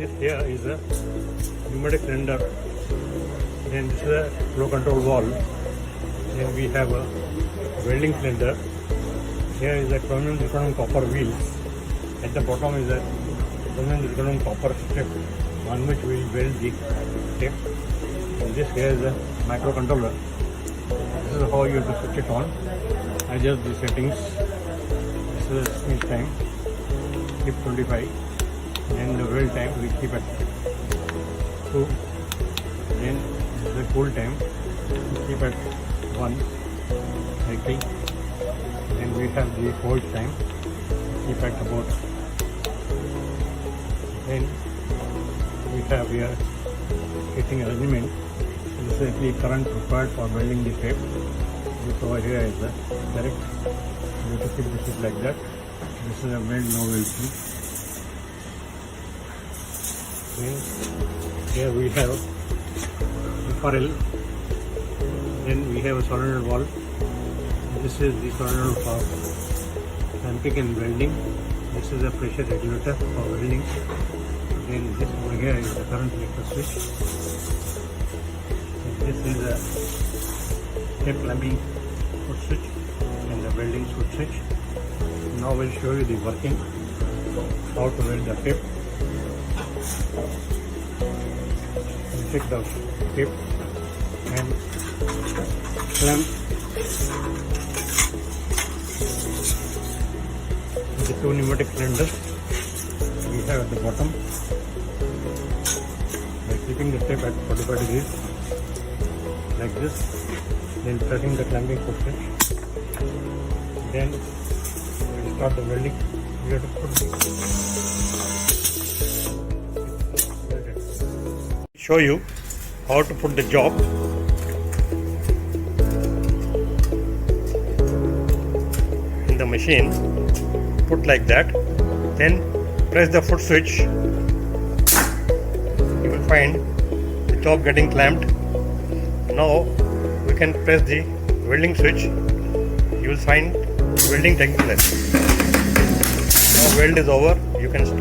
This here is a pneumatic cylinder. Then this is a flow control valve. Then we have a welding cylinder. Here is a Zirconium copper wheel. At the bottom is a Zirconium copper strip on which we will weld the strip. And this here is a microcontroller. This is how you have to switch it on. Adjust the settings. This is the speed time. Keep 25. Then the weld time we keep at 2. Then the cool time we keep at 1. 30. Then we have the hold time, keep at about. Then we have here heating arrangement. This is the current required for welding the tape. This over here is the direct. You have to keep this is like that. This is a weld no weld thing. Then here we have the ferrule. Then we have a solenoid valve. This is the solenoid for clamping and welding. This is a pressure regulator for welding. Then this over here is the current electric switch. And this is a tape clamping foot switch and the welding foot switch. Now we'll show you the working, how to weld the tape. We'll take the tape and clamp the 2 pneumatic cylinders we have at the bottom. By keeping the tape at 45 degrees like this, then pressing the clamping foot switch, then we'll start the welding. We have to put show you how to put the job. In the machine, put like that, then press the foot switch. You will find the job getting clamped. Now we can press the welding switch. You will find welding taking place. Now weld is over. You can stop.